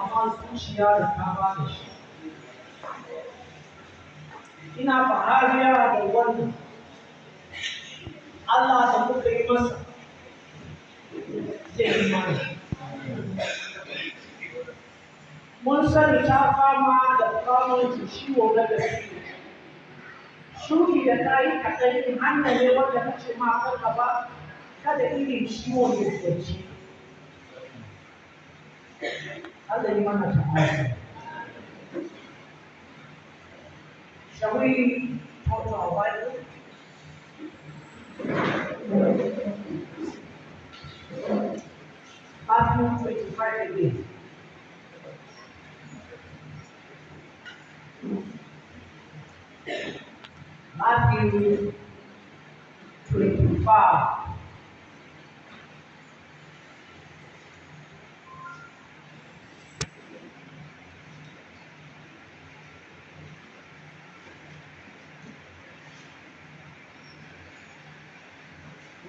amma zuciya da ta ba da shi. Ina fahariya da wannan Allah da muka yi masa zai yi mana. Mun sani ta fama da kamun ciwo na gaske. Shuki da ta yi kaɗan hanya ne wanda ta ce ma kanka ba kada irin ciwo ne da ci. Allah yi mana ta'ala. Shall we talk to our Bible? Matthew 25 again. Matthew 25.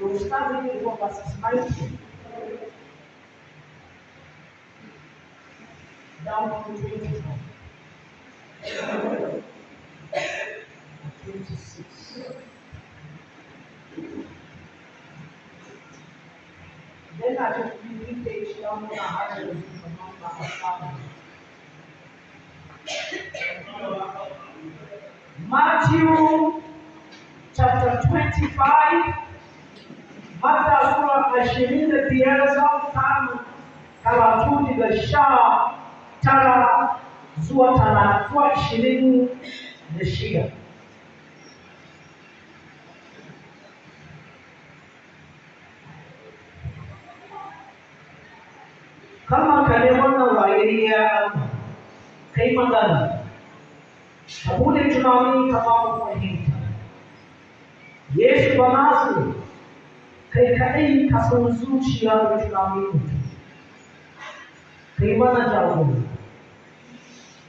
We'll start reading from verses 19 down to 24. 26. Then I just read page down on our Matthew chapter 25. Mata sura 25 za mu samu karatu daga 19 zuwa 26. Kama ka ne wannan rayuwa kai magana, ka bude tunani ka ba mu fahimta. Yesu ba nasu kai kaɗai ka san zuciya da tunanin mutum. Kai mana jagora.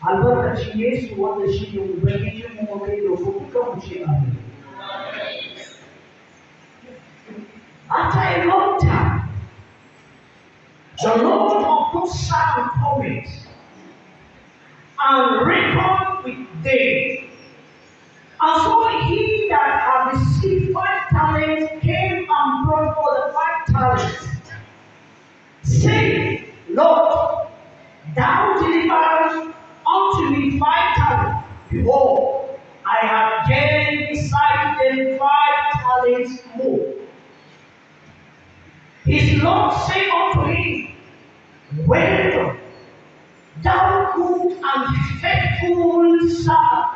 Albarkaci Yesu wanda shi ne Ubangijinmu mu kai da duka mu ce amin. After a long time, the Lord of God shall come and reckon with them. And so he that had received 5 talents came and brought forth the 5 talents, saying, Lord, thou deliverest unto me 5 talents. Behold, I have gained beside them 5 talents more. His Lord said unto him, Well done, thou good and faithful servant.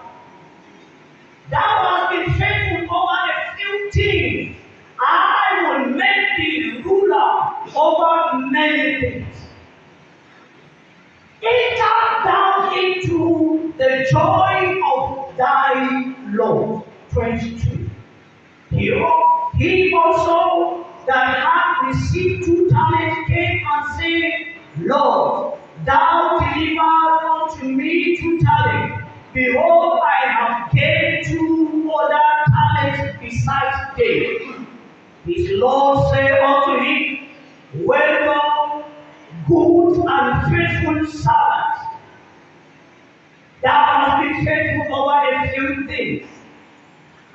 Thou hast been faithful over a few things. I will make thee ruler over many things. Enter thou into the joy of thy Lord. 22. He also that hath received 2 talents came and said, Lord, thou delivered unto me 2 talents. Behold, I have gained 2 other talents besides them. His Lord said unto him, Well done, good and faithful servant. Thou hast been faithful over a few things,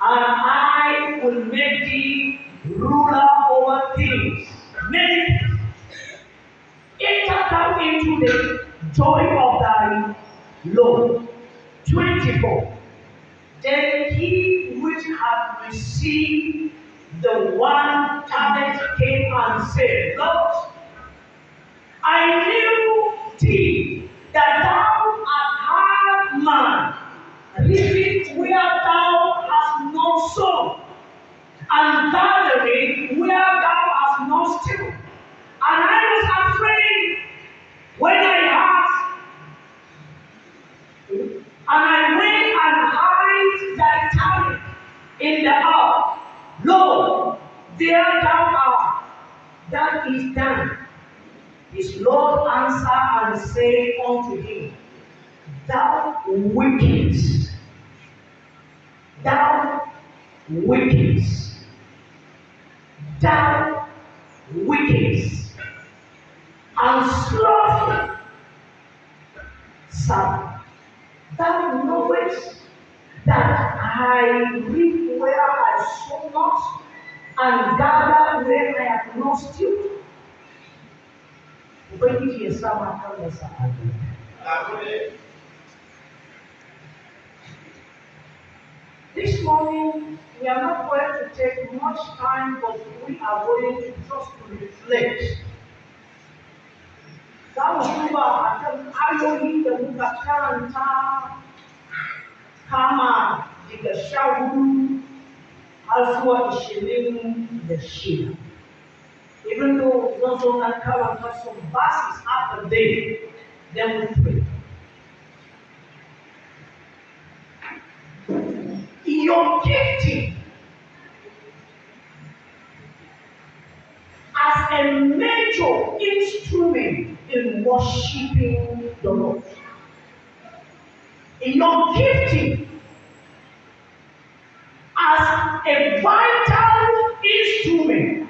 and I will make thee ruler over things. Many things. Enter thou into the joy of thy Lord. 24. Then he which had received the 1 talent came and said, Lord, I knew thee that thou art hard man, living where thou hast not sown, and gathering where thou hast not stilled. And I was afraid when I asked, and I went and hid thy talent in the earth. Lo, there thou art, that is done. His Lord answered and said unto him, Thou wicked, thou wicked, thou wicked, and slothful Psalm. Thou knowest that I reap where I sow not, and gather where I have not stood. Ubangiji ya sa ma kansa a This morning, we are not going to take much time, but we are going to just reflect. Za mu duba a kan ayoyi da muka karanta kama daga 14 har zuwa 26. Even though those who can karanta some verses after them, then we pray. Your gifting as a major instrument in worshiping the Lord. Your gifting as a vital instrument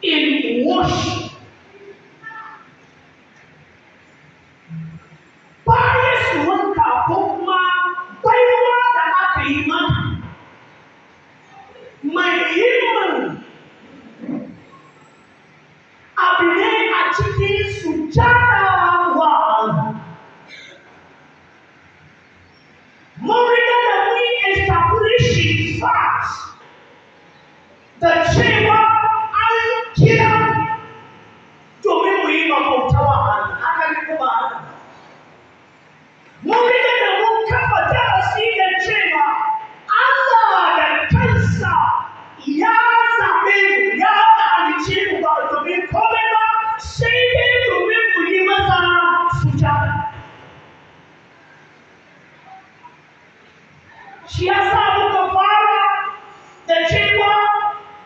in worship. Bayan wanka ko kuma baiwa da aka yi mana mai himman abu ne a cikin sujada wa Allah. Mun riga da mun establishing facts da cewa an kira domin mu yi mabauta wa Allah. Haka ne kuma mun riga da mun kafa darasi da cewa Allah da kansa ya zaɓe mu ya halice mu ba domin komai ba sai dai domin mu yi masa sujada. Shi ya sa muka fara da cewa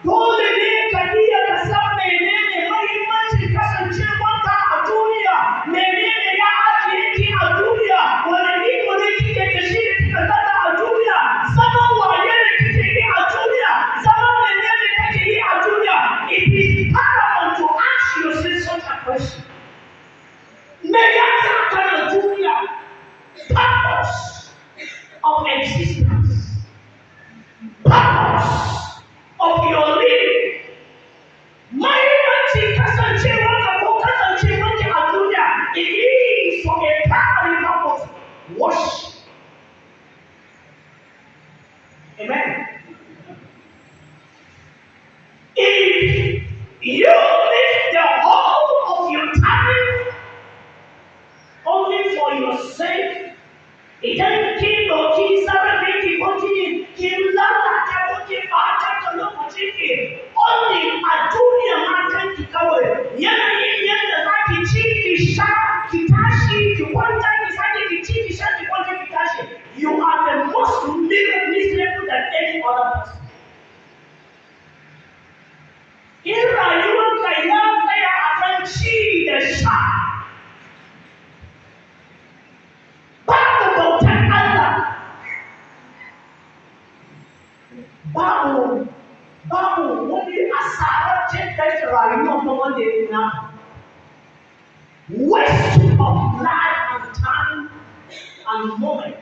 dole ne ka iya ka san menene mahimmancin kasancewarka a duniya, menene ya ajiye ki a duniya, wani iko ne kike da shi da kika zata a duniya, zaman waye ne kike yi a duniya, zaman menene kake yi a duniya. It is paramount to ask yourself such a question. Me yasa kana duniya? Purpose of existence, purpose of your living. Mahimmancin kasancewarka ko kasancewarki a duniya, it is for a primary purpose, worship. Amen. If you live the whole of your time only for yourself, idan kin ɗauki sarrafin ki ko kin lalata ko kin ɓata da lokacin ki only a duniya matan ki kawai, yanayin yadda za ki ci ki sha ki tashi ki kwanta ki sake ki ci ki sha ki kwanta ki tashi, you are the most miserable than any other person. In rayuwarka ya tsaya a kan ci da sha, babu bautan Allah, babu wani asarancin kashe rayuwar ta wanda ya fi na waste of life and time and moment.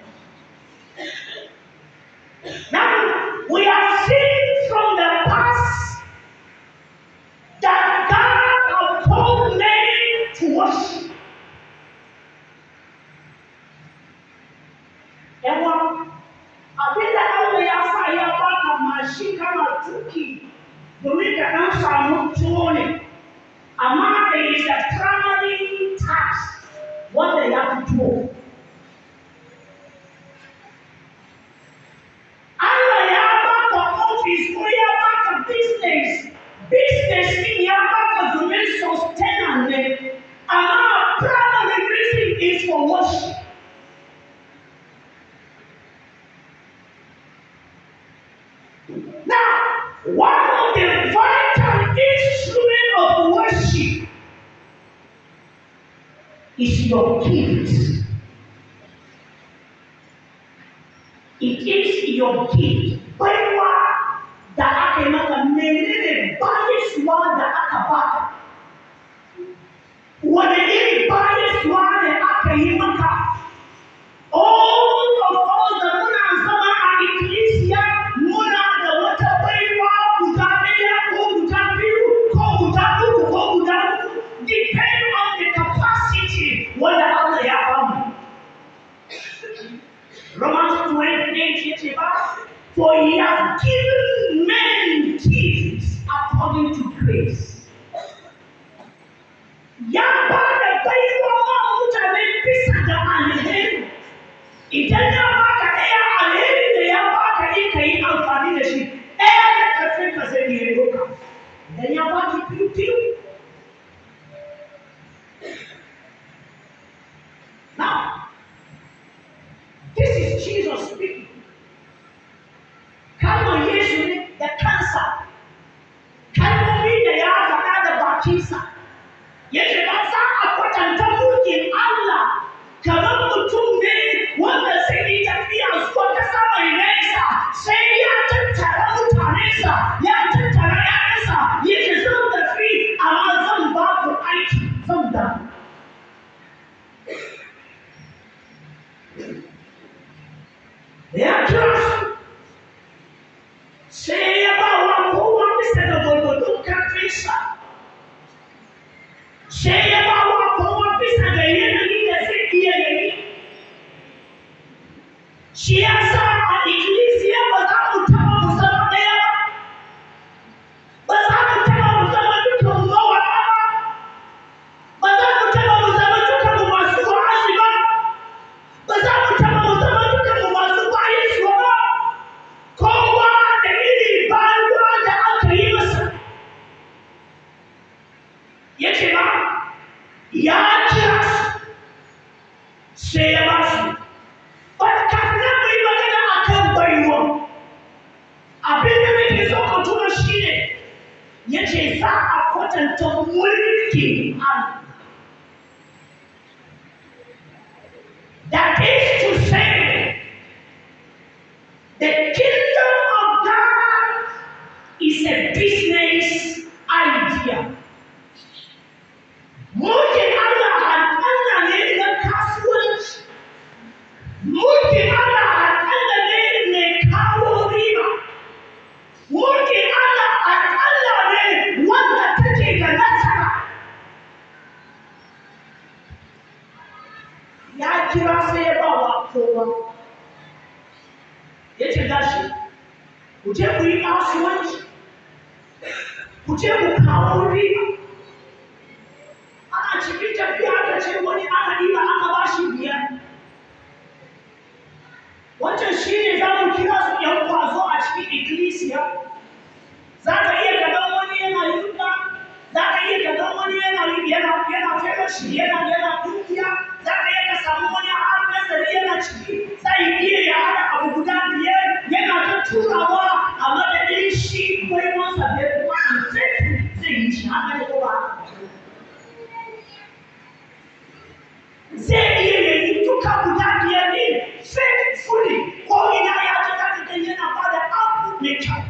Now, we have seen from the past that God has called men to worship. Yawa, abinda Allah ya sa ya baka mashi kana tuki domin ka ɗan samu tuwo ne, amma there is a primary task wanda ya fi tuwo. Allah ya baka office ko ya baka business ɗin ya baka domin sustenance ne, amma primary reason is for worship. Now, one of the vital instruments of worship is your gift. It is your gift. Baiwa da aka yi maka menene bayaswa da aka baka? Wani irin bayaswa ne aka yi maka For he has given men gifts according to grace. Ya ba da baiwa ma mutane bisa ga alheri. Idan ya baka ɗaya alheri da ya baka in ka yi amfani da shi, ɗaya da ƙarfin ka zai iya doka. Idan ya baki biyu. Now, this is Jesus speaking. Kalmar Yesu ne da kansa, kalmomi da ya faɗa da bakinsa. Yake ba za a kwatanta mulkin Allah kamar mutum ne wanda zai yi tafiya zuwa kasa mai nesa, sai ya tattara mutanensa, ya tattara ‘ya'yansa, yake zan tafi amma zan ba ku aiki, zan da. Ya kira su, sai ya ba wa kowa bisa da gwargwadon karfinsa. Sai ya ba wa kowa bisa ga yanayi da zai iya yi. Shi ya sa a ikkilisiya ba za mu taɓa mu zama ɗaya ba. Ba za mu taɓa mu zama dukan mawaƙa ba. Ba za mu taɓa mu zama dukan mu masu wa'azi ba. Ba za mu taɓa mu zama dukan mu masu bayarwa ba. Kowa da iri bayarwa da aka yi masa. Yake ba, ya kira su, sai ya ba su. Kafin nan mai magana a kan baiwa, abin da nake so ka tuna shi ne, ya ce za a kwatanta mulkin Allah. That is to say, the kingdom of God is a business idea. Mulkin Allah alƙalla ne na kasuwanci. Mulkin Allah alƙalla ne mai kawo riba. Mulkin Allah alƙalla ne wanda take da nasara. Ya kira sai ya ba wa kowa. Ya ce gashi, ku je ku yi kasuwanci, ku je ku kawo riba. Ana cikin tafiya aka ce wani aka ɗiba aka ba shi biyar. Wancan shi ne za mu kira su ‘yan kwazo a cikin ikkilisiya. Za ka iya gaban wani yana yunka, za ka iya gaban wani yana fellowship, yana kungiya, za ka iya ka samu wani har nazari yana ciki, zai iya ya haɗa abu guda biyar yana ta turawa a madadin shi baiwansa bai kuma an zai yi shi haka ne ko ba. Zai iya yayi duka guda biyar ne faithfully ko ina ya ji za ka gani yana ba da abu mai kyau.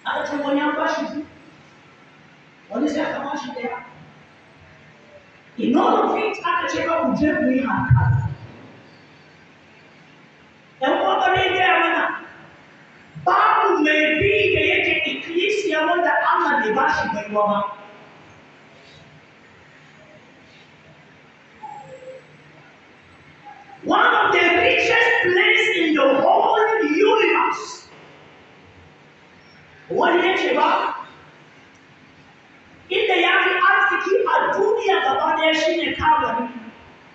Aka ce wani an bashi biyu, wani sai aka bashi ɗaya. In all of it aka ce ba ku je ku yi hankali. ‘Yan ƙwaƙwale gaya mana, babu mai bi da yake ikkilisiya wanda Allah bai bashi baiwa ba. One of the richest places in the whole universe. Wani ya ce ba, inda ya fi arziki a duniya gaba ɗaya shi ne kabari.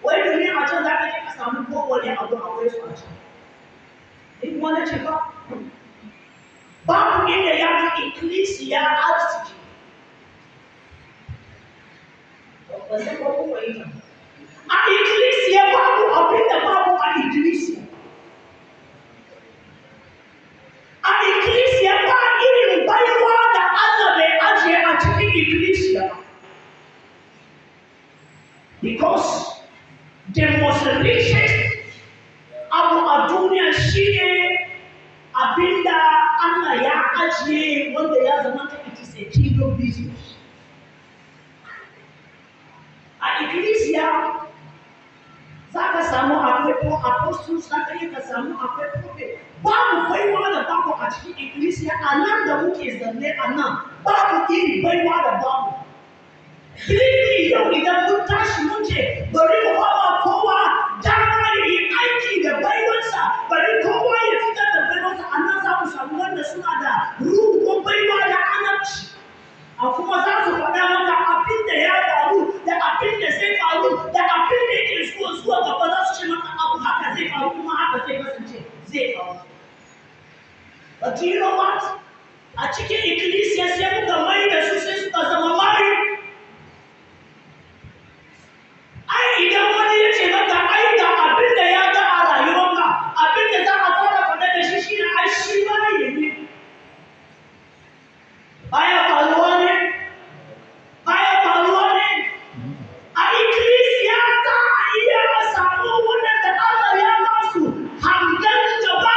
Wai domin a can za ka je ka samu kowane abu akwai su a can. In wani ce ba, babu inda ya fi ikkilisiya arziki. Ba sai ko kuma ita. A ikkilisiya babu abin da babu a ikkilisiya. A ikkilisiya ba irin baiwa da Allah bai ajiye a cikin ikkilisiya. Because the most richest abu a duniya shi ne abin da Allah ya ajiye wanda ya zama ta it is a kingdom business. A ikkilisiya za ka samu akwai ko apostles, za ka iya ka samu akwai prophet. Babu baiwa da babu a cikin ikkilisiya a nan da muke zanne a nan, babu iri baiwa da babu. Kirki yau idan mun tashi mun ce bari mu ba kowa dama ya yi aiki da baiwa But do you know what? A cikin ikkilisiya sai muka mai da su sai suka zama mari. Ai idan wani ya ce maka ai ga abin da ya ga a rayuwarka, abin da za a fara faɗa da shi shine ai shi mari ne. Baya faruwa ne? Baya faruwa ne? A ikkilisiya za a iya samu waɗanda Allah ya ba su hangen gaba,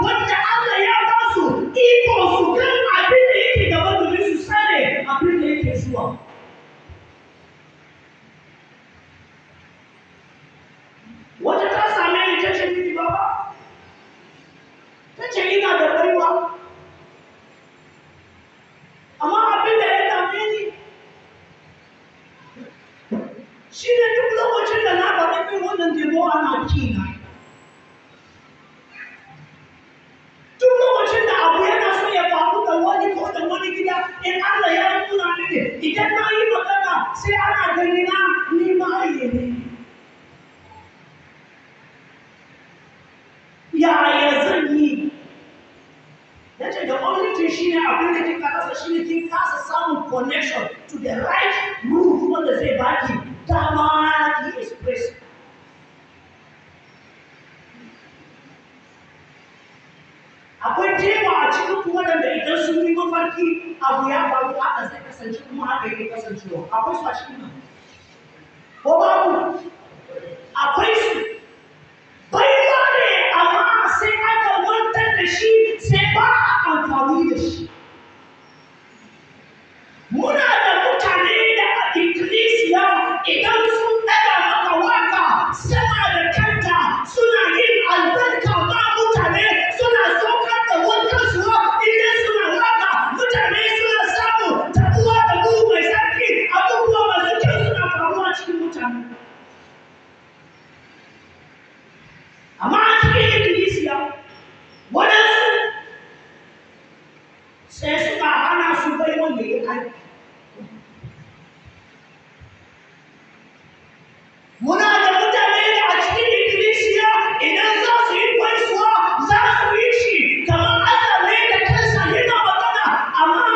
wanda Allah ya ba su iko su gan abin da yake gaba domin su sani abin da yake zuwa. Wata ta same ni ta ce mini baba, ta ce ina da baiwa, amma abin da ya dame ni shi ne duk lokacin da na faɗi min wannan demo ana kina. Duk lokacin da abu yana so ya faru da wani ko da wani gida, in Allah ya nuna mini, idan na yi magana sai ana gani na ni maye ne. Yaya zan yi? Na ce the only thing shi ne abin da kika rasa shi ne kin kasa samun connection to the right root wanda zai baki dama ki express. Akwai tema a cikin ku waɗanda idan sun yi mafarki abu ya faru haka zai kasance kuma haka yake kasancewa. Akwai su a cikin nan. Ko babu? Akwai su. Baiwa ne amma sai aka wantar da shi sai ba a amfani da shi. Muna da mutane da a ikkilisiya idan sun ɗaga maka waka sama da kanta suna yin albarka ma mutane suna saukar da wankan suwa idan suna waka mutane suna samu tabuwa da ruhu mai sarki abubuwa masu kyau suna faruwa cikin mutane. Amma a cikin ikkilisiya waɗansu sai suka hana su bai wanda ya aiki. Muna da mutane da a cikin ikkilisiya idan za su yi gaisuwa za su yi shi kamar Allah ne da kansa yana magana amma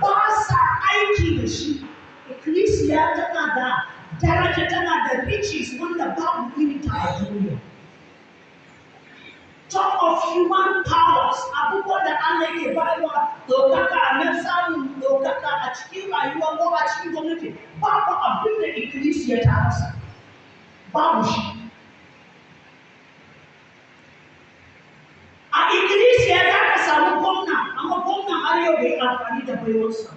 ba sa aiki da shi. Ikkilisiya tana da daraja, tana da riches wanda babu irin ta a duniya. Talk of human powers, abubuwan da Allah yake bayarwa ɗaukaka na samun ɗaukaka a cikin rayuwa ko a cikin gwamnati, babu abin da ikkilisiya ta rasa. Babu shi. A ikkilisiya za ka samu gwamna, amma gwamna har yau bai amfani da baiwarsa.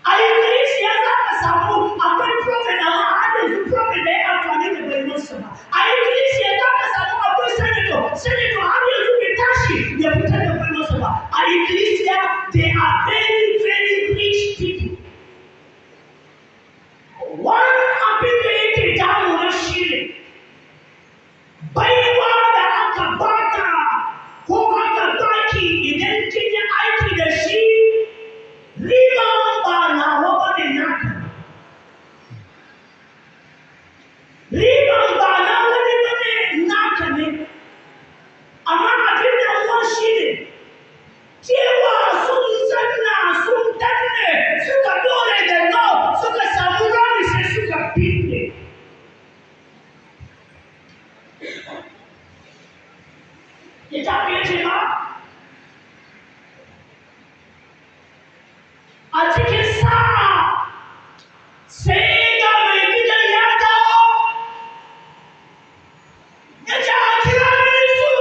A ikkilisiya za ka samu akwai prophet amma har yanzu prophet bai amfani da baiwarsa ba. A ikkilisiya za ka samu akwai senator har yanzu bai tashi ya fitar da baiwarsa ba. A ikkilisiya they are very very rich people. Wani abin da yake damuwa shi ne baiwa da aka baka ko aka baki idan kin yi aiki da shi riban ba nawa ba ne naka. Riban ba na wani ba ne naka ne. Amma abin damuwa shi ne cewa sun zanna sun danne suka dole da no suka samu rami sai suka binne. Littafi ya ce ba a cikin sa'a sai ga mai gidan ya dawo ya ce a kira mini su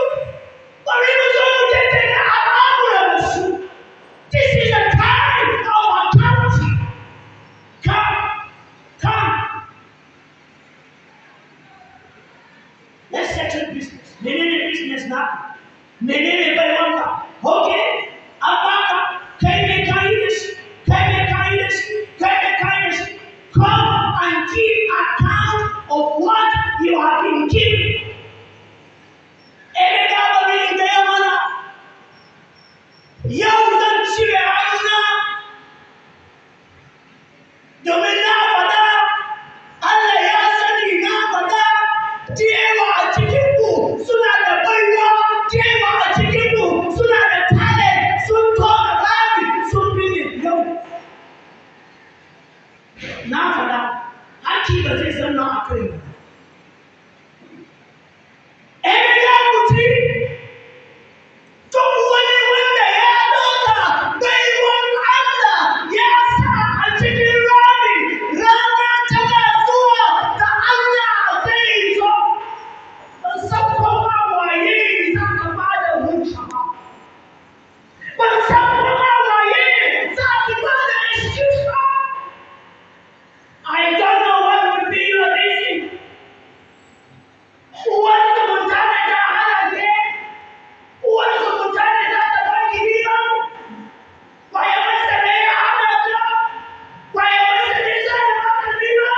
bari mu zo mu tattala al'amuran su. This is a time of authority. Come. Let's settle business. Menene business na? Menene baiwanka? Okay, an baka kai mai kayi da shi, kai mai kayi da shi, kai mai kayi da shi. Come and give account of what you have been given. Ebe bari in gaya mana, yau zan cire hannuna domin na faɗa, Allah ya sani na faɗa, da yawa a cikinku suna da baiwa, da yawa a cikin zaki ba zai zanna a kai ba. ‘Yan ya mutu duk wani wanda ya ɗauka baiwan Allah ya sa a cikin rami, rana tana zuwa da Allah zai zo. Ban san kuma waye za ka ba da hujja ba. Ban san kuma waye za ki ba da excuse ba. I don't know what would be your reason. Wasu mutane da hana ke, wasu mutane za ta baki riba, waye masa ne ya hana ka, waye masa ne za ta baka riba.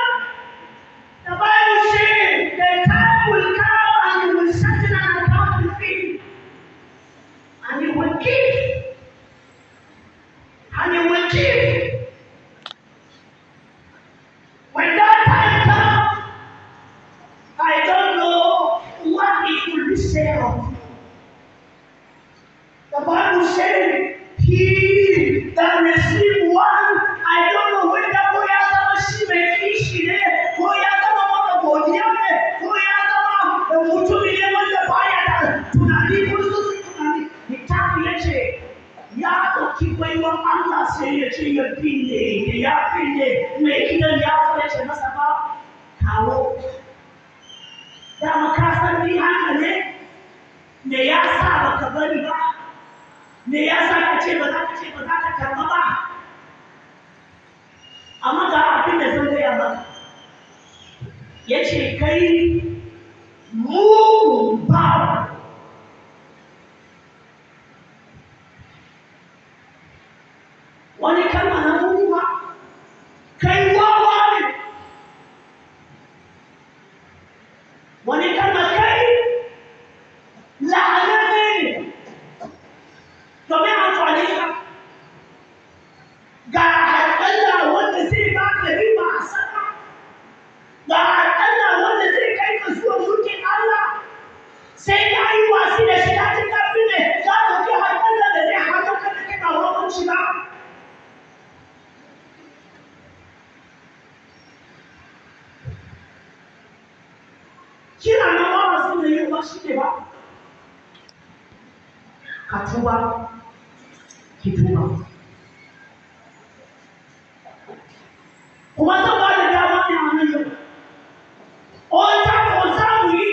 The Bible says the time will come and you will settle an account with him, and you will give, and you will give. When that time comes, I don't know what it will be said of you. The Bible says, he that receive one, I don't know whether ko ya zama shi mai kishi ne, ko ya zama maka godiya ne, ko ya zama mutumin ne wanda baya da tunani ko sosai tunani. Littafi ya ce, ya ɗauki baiwan Allah sai ya ce ya binne, ya binne, mai gidan ya ce masa ba, kawo. Dama ka san ni haka ne, me ya sa baka bari ba, me ya sa ka ce ba za ka karɓa ba. Amma ga abin da zan gaya maka, ya ce kai mugun bawa. Wani kalma na mugu ba, kai wawa ne. Wani kalma kai la'ananne ne. Domin amfani ka ga Allah wanda zai ba ka riba a sama, ga Allah wanda zai kai ka zuwa mulkin Allah, sai ka yi wasi da shi ta kafin ne za ka fi Allah da zai haka ka da kai ba wawanci ba. Kira na ba wasu da yin ba shi ne ba. Ka tuba, ki tuba. Kuma zan ba da dama ne a nan yau. Wata ko za mu yi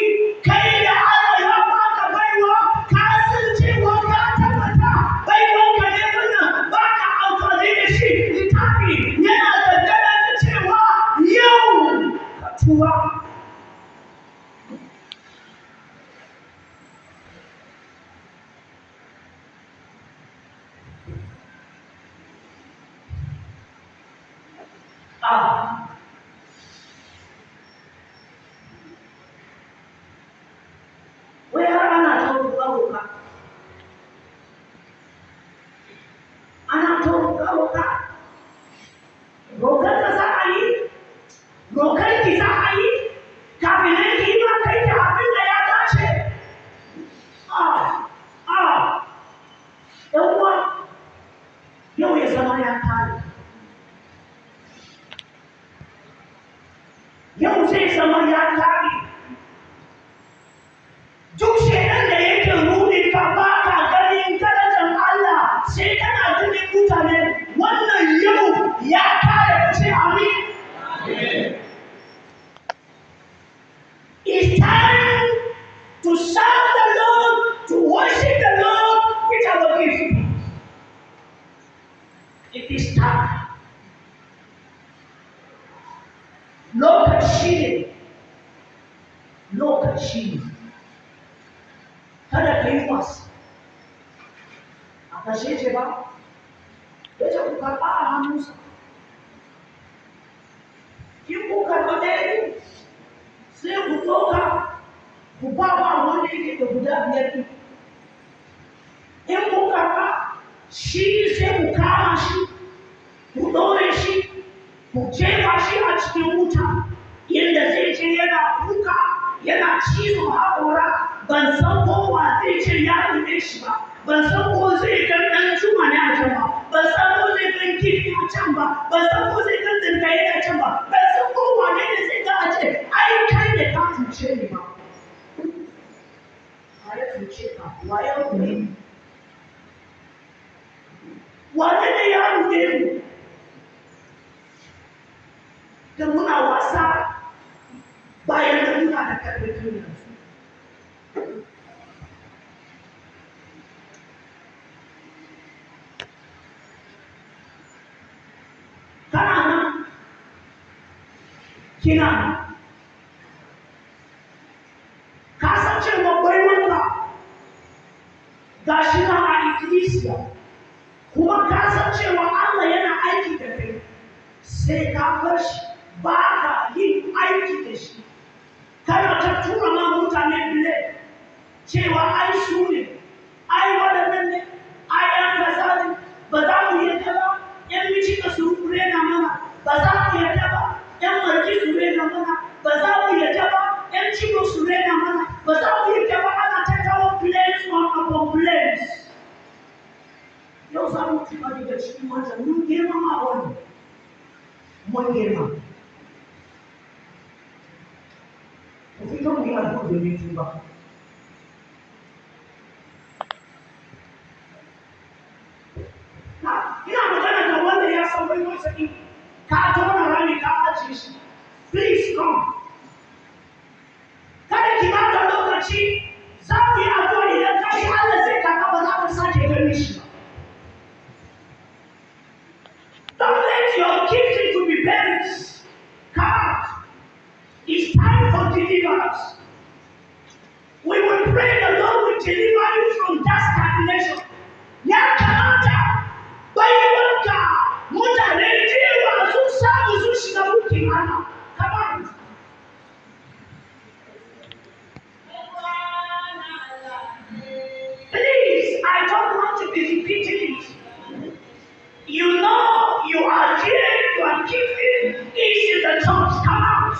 kai da Allah ya baka baiwa, ka san cewa ka tabbata baiwan ka ne wannan ba ka amfani da shi. Littafi yana dangane da cewa yau ka tuba. Wai har ana ta roƙa-roƙa, ana ta roƙa-roƙa, roƙar ka za a yi, roƙar ki za a yi, kafin nan ki yi ma kai da abin da ya dace. ‘Yan uwa, yau ya zama ya kare. Yau zai zama ya kare. Duk shaidan da yake rudin ka ba ka ganin darajar Allah sai kana ganin mutane, wannan yau ya kare ka ce amin. It's time to serve the Lord, to worship the Lord with our gift. It is time. Lokaci ne. Kada ka yi wasa. A kashe ce ba, ya ce ku karɓa a hannunsa. In ku karɓa ɗaya ne, sai ku ɗauka ku ba wanda yake da guda 5 ɗin. In ku karɓa shi sai ku kama shi, ku ɗaure shi, ku jefa shi a cikin wuta, yadda zai ce yana kuka, yana cizon haƙora. Ban san ko wa zai ce ya ɗauke shi ba, ban san ko zai ga ɗan juma ne a can ba, ban san ko zai ga kifi a can ba, ban san ko zai ga tsinkaye a can ba, ban san ko wane ne zai wayo ne wane ne ya rude mu da muna wasa bayan da muna da karfin duniya kana nan kina ka san cewa baiwanka ga shi na a ikkilisiya kuma ka san cewa Allah yana aiki da kai sai ka bar shi ba ka yin aiki da shi kana ta tura ma mutane bile cewa ai su ne ai waɗannan ne ai yan kaza ne ba za mu yadda ba yan micika su rena mana ba za mu yadda ba yan marki su rena mana ba za mu yadda ba yan cibo su rena mana ba za mu yadda ba ana ta kawo planes one upon planes yau za mu tuba daga cikin wata mun girmama wani mun girma ku fito mu yi addu'a domin tuba ina magana da wanda ya san bai wasa ɗin ka tona rami ka ajiye shi please come kada ki ba ta lokaci za mu yi addu'a idan ka yi Allah zai karɓa ba za ka sake gani shi ba don't let your gifting to be buried come it's time for deliverance we will pray the Lord will deliver you from that stagnation ya kamata baiwanka mutane cewa sun samu sun shiga mulkin Allah kamar please I don't want to be repeating it you know you are here you are giving is in the church come out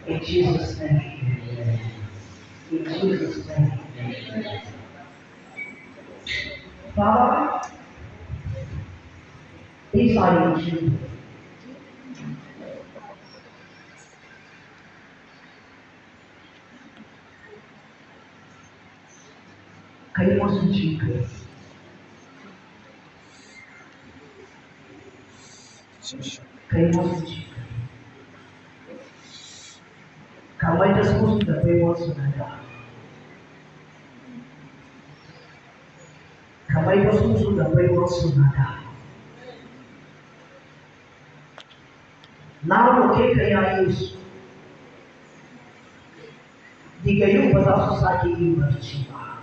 In Jesus' name. In Jesus' name. Father, these are your children. Ka yi musu jinkai. Ka yi musu jinkai. Ka mai da su da baiwarsu na da. kamar wasu su da baiwarsu na da. Na roƙe ka ya Yesu, daga yau ba za su sake yin barci ba.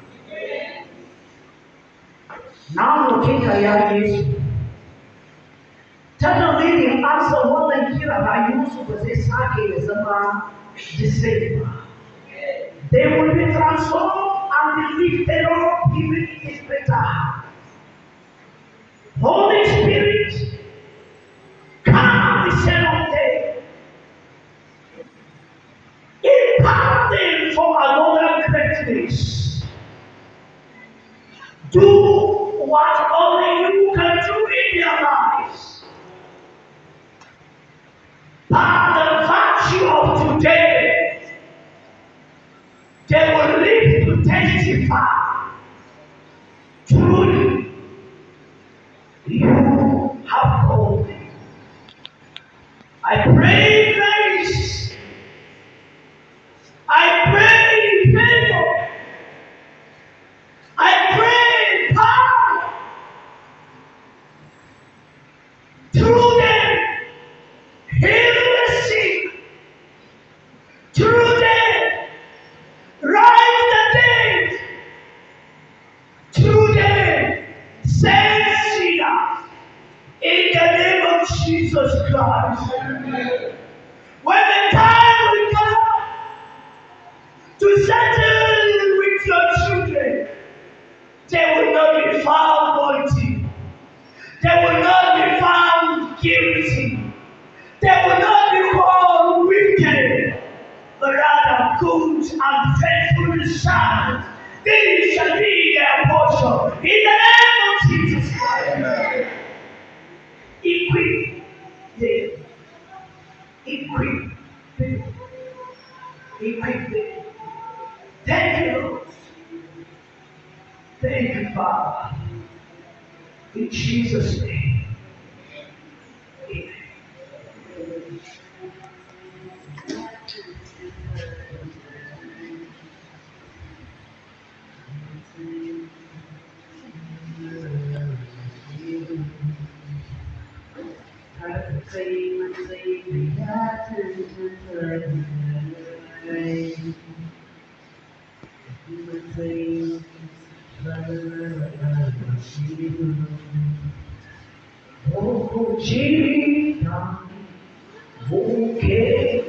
Na roƙe ka ya Yesu, ta dalilin ansa wannan kira rayuwarsu ba zai sake ya zama the same ba. They will be transformed and be lifted up even if it's better. Holy Spirit, come the same of them. Impact them for another greatness. Do what only you can do in their lives. By the virtue of today, they will live to testify. Truly, you have called me. I pray grace. I pray favor. I pray power. Through them, heal the sick. Through them, rise the dead. Through them, save sinners. In the name of Jesus Christ. When the time will come to settle with your children, they will not be found wanting. They will not be found guilty. They will not be called wicked, but rather good and faithful servants. This shall be their portion. In the name of Jesus Christ. Equip them. Equip them. Equip them. Thank you, Lord. Thank you, Father. In Jesus' name. Amen. Oh, Jesus, okay,